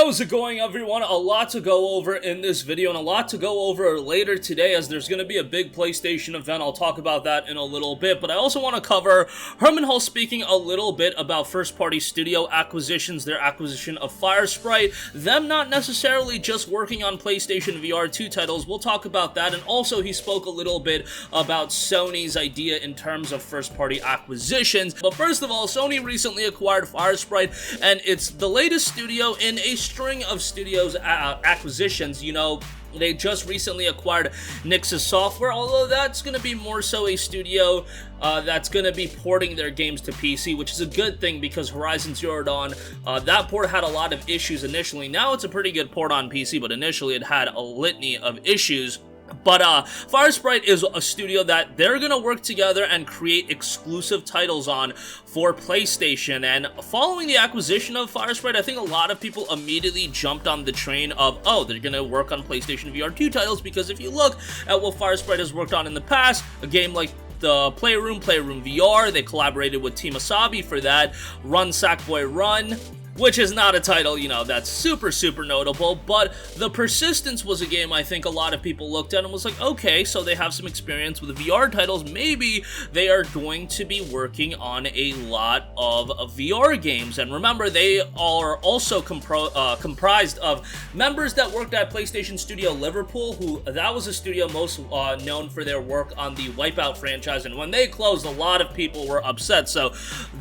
How's it going, everyone? A lot to go over in this video and a lot to go over later today, as there's going to be a big PlayStation event. I'll talk about that in a little bit, but I also want to cover Hermen Hulst speaking a little bit about first-party studio acquisitions, their acquisition of Firesprite, them not necessarily just working on PlayStation VR 2 titles. We'll talk about that, and also he spoke a little bit about Sony's idea in terms of first-party acquisitions. But first of all, Sony recently acquired Firesprite, and it's the latest studio in a string of studios acquisitions. You know, they just recently acquired Nixxes Software, although that's going to be more so a studio that's going to be porting their games to PC, which is a good thing because Horizon Zero Dawn, that port had a lot of issues initially. Now it's a pretty good port on PC, but initially it had a litany of issues. But Firesprite is a studio that they're going to work together and create exclusive titles on for PlayStation. And following the acquisition of Firesprite, I think a lot of people immediately jumped on the train of, oh, they're going to work on PlayStation VR 2 titles, because if you look at what Firesprite has worked on in the past, a game like the Playroom VR, they collaborated with Team Asabi for that, Run Sackboy Run, which is not a title, you know, that's super notable, but The Persistence was a game I think a lot of people looked at and was like, okay, so they have some experience with VR titles, maybe they are going to be working on a lot of VR games. And remember, they are also comprised of members that worked at PlayStation Studio Liverpool, who, that was a studio most known for their work on the Wipeout franchise, and when they closed, a lot of people were upset. So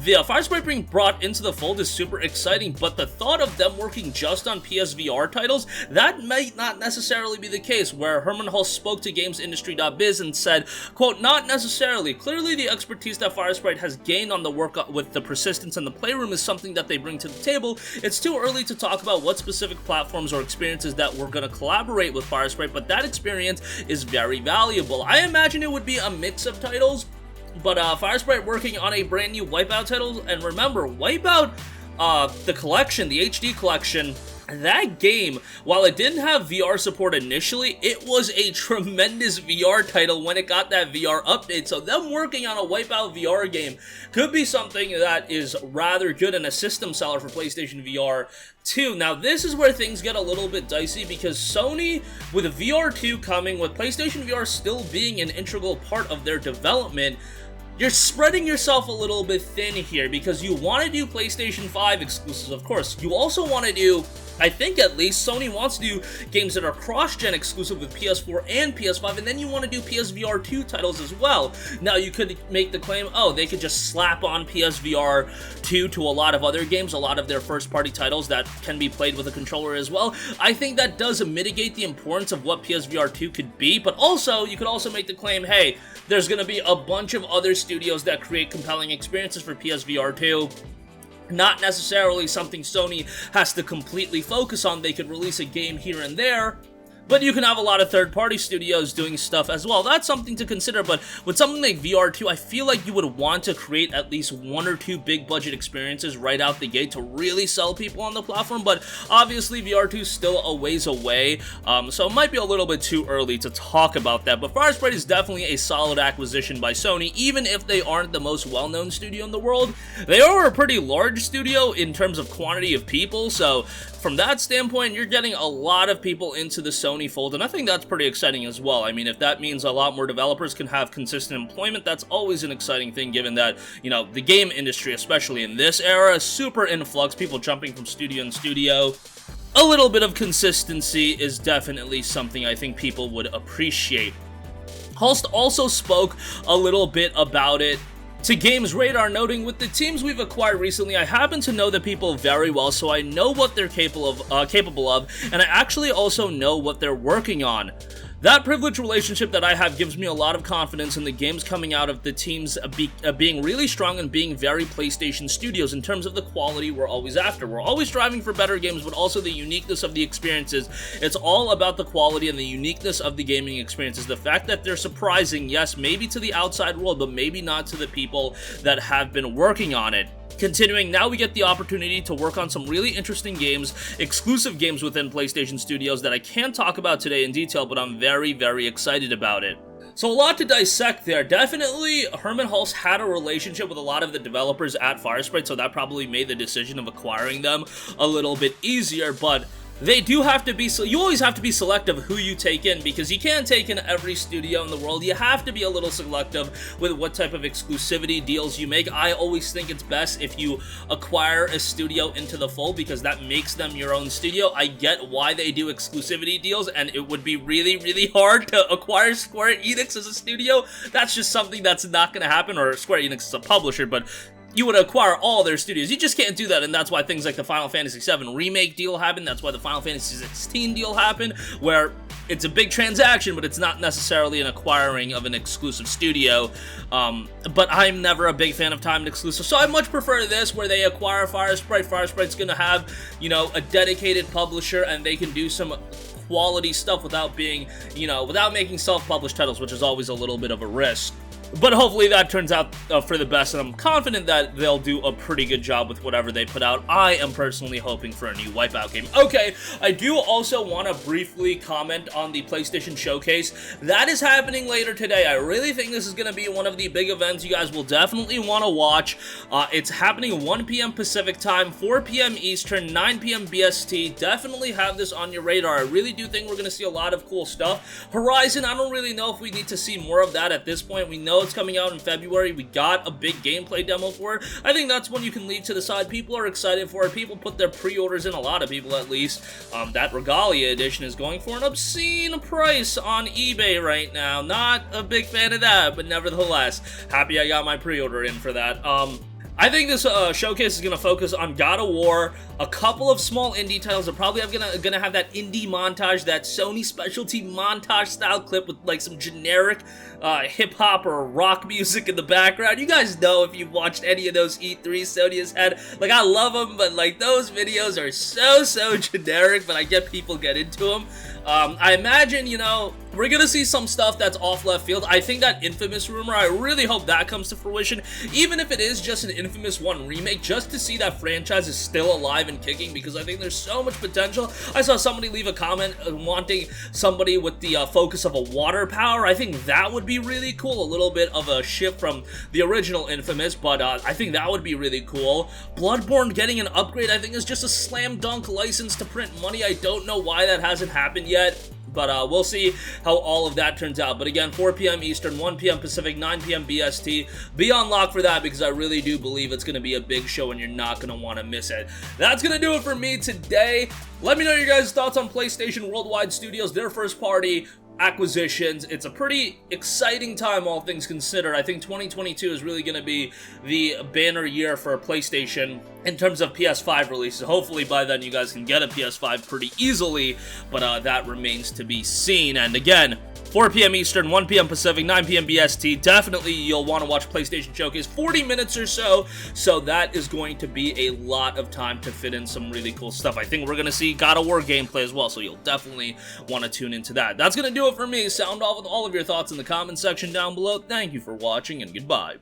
the Firesprite being brought into the fold is super exciting. But the thought of them working just on PSVR titles, that might not necessarily be the case, where Hermen Hulst spoke to GamesIndustry.biz and said, quote, not necessarily. Clearly the expertise that Firesprite has gained on the work with The Persistence and the Playroom is something that they bring to the table. It's too early to talk about what specific platforms or experiences that we're going to collaborate with Firesprite, but that experience is very valuable. I imagine it would be a mix of titles, but Firesprite working on a brand new Wipeout title, and remember, Wipeout, the collection, the HD collection, that game, while it didn't have VR support initially, it was a tremendous VR title when it got that VR update. So them working on a Wipeout VR game could be something that is rather good and a system seller for PlayStation VR 2. Now this is where things get a little bit dicey, because Sony, with VR 2 coming, with PlayStation VR still being an integral part of their development, you're spreading yourself a little bit thin here, because you want to do PlayStation 5 exclusives, of course. You also want to do, I think at least, Sony wants to do games that are cross-gen exclusive with PS4 and PS5, and then you want to do PSVR 2 titles as well. Now, you could make the claim, oh, they could just slap on PSVR 2 to a lot of other games, a lot of their first-party titles that can be played with a controller as well. I think that does mitigate the importance of what PSVR 2 could be, but also, you could also make the claim, hey, there's going to be a bunch of other studios that create compelling experiences for PSVR 2. Not necessarily something Sony has to completely focus on. They could release a game here and there, but you can have a lot of third-party studios doing stuff as well. That's something to consider, but with something like VR 2, I feel like you would want to create at least one or two big-budget experiences right out the gate to really sell people on the platform, but obviously VR 2 is still a ways away, so it might be a little bit too early to talk about that. But Firesprite is definitely a solid acquisition by Sony, even if they aren't the most well-known studio in the world. They are a pretty large studio in terms of quantity of people, so from that standpoint, you're getting a lot of people into the Sony fold, and I think that's pretty exciting as well. I mean, if that means a lot more developers can have consistent employment, that's always an exciting thing, given that, you know, the game industry, especially in this era, is super in flux, people jumping from studio to studio. A little bit of consistency is definitely something I think people would appreciate. Hulst also spoke a little bit about it to Games Radar, noting, with the teams we've acquired recently, I happen to know the people very well, so I know what they're capable of, and I actually also know what they're working on. That privileged relationship that I have gives me a lot of confidence in the games coming out of the teams being really strong and being very PlayStation studios in terms of the quality we're always after. We're always striving for better games, but also the uniqueness of the experiences. It's all about the quality and the uniqueness of the gaming experiences. The fact that they're surprising, yes, maybe to the outside world, but maybe not to the people that have been working on it. Continuing, now we get the opportunity to work on some really interesting games, exclusive games within PlayStation Studios that I can't talk about today in detail, but I'm very excited about it. So a lot to dissect there. Definitely, Hermen Hulst had a relationship with a lot of the developers at Firesprite, so that probably made the decision of acquiring them a little bit easier, but they do have to be, so you always have to be selective who you take in, because you can't take in every studio in the world. You have to be a little selective with what type of exclusivity deals you make. I always think it's best if you acquire a studio into the fold, because that makes them your own studio. I get why they do exclusivity deals, and it would be really, really hard to acquire Square Enix as a studio. That's just something that's not going to happen, or Square Enix is a publisher, but you would acquire all their studios. You just can't do that, and that's why things like the Final Fantasy VII Remake deal happened. That's why the Final Fantasy XVI deal happened, where it's a big transaction, but it's not necessarily an acquiring of an exclusive studio. But I'm never a big fan of timed exclusive, so I much prefer this, where they acquire Firesprite. Firesprite's gonna have, you know, a dedicated publisher, and they can do some quality stuff without being, you know, without making self-published titles, which is always a little bit of a risk. But hopefully that turns out for the best, and I'm confident that they'll do a pretty good job with whatever they put out. I am personally hoping for a new Wipeout game. Okay, I do also want to briefly comment on the PlayStation Showcase. That is happening later today. I really think this is going to be one of the big events you guys will definitely want to watch. It's happening 1 p.m. Pacific time, 4 p.m. Eastern, 9 p.m. BST. Definitely have this on your radar. I really do think we're going to see a lot of cool stuff. Horizon, I don't really know if we need to see more of that at this point. We know it's coming out in February. We got a big gameplay demo for it. I think that's one you can leave to the side. People are excited for it. People put their pre-orders in, a lot of people at least. That Regalia edition is going for an obscene price on eBay right now. Not a big fan of that, but nevertheless, happy I got my pre-order in for that. I think this showcase is going to focus on God of War, a couple of small indie titles. They're probably gonna have that indie montage, that Sony specialty montage style clip with like some generic hip-hop or rock music in the background. You guys know, if you've watched any of those E3 Sony has had, like, I love them, but like those videos are so generic, but I get people get into them. I imagine, you know, we're gonna see some stuff that's off left field. I think that Infamous rumor, I really hope that comes to fruition, even if it is just an Infamous 1 remake, just to see that franchise is still alive and kicking, because I think there's so much potential. I saw somebody leave a comment wanting somebody with the focus of a water power. I think that would be really cool, a little bit of a shift from the original Infamous, but I think that would be really cool. Bloodborne getting an upgrade, I think, is just a slam dunk license to print money. I don't know why that hasn't happened yet, but we'll see how all of that turns out. But again, 4 p.m. Eastern, 1 p.m. Pacific, 9 p.m. BST. Be on lock for that, because I really do believe it's going to be a big show and you're not going to want to miss it. That's going to do it for me today. Let me know your guys' thoughts on PlayStation Worldwide Studios, their first party acquisitions. It's a pretty exciting time, all things considered. I think 2022 is really going to be the banner year for PlayStation in terms of PS5 releases. Hopefully by then you guys can get a PS5 pretty easily, but that remains to be seen. And again, 4 p.m. Eastern, 1 p.m. Pacific, 9 p.m. BST. Definitely you'll want to watch PlayStation Showcase, 40 minutes or so, so that is going to be a lot of time to fit in some really cool stuff. I think we're going to see God of War gameplay as well, so you'll definitely want to tune into that. That's going to do it for me. Sound off with all of your thoughts in the comment section down below. Thank you for watching, and goodbye.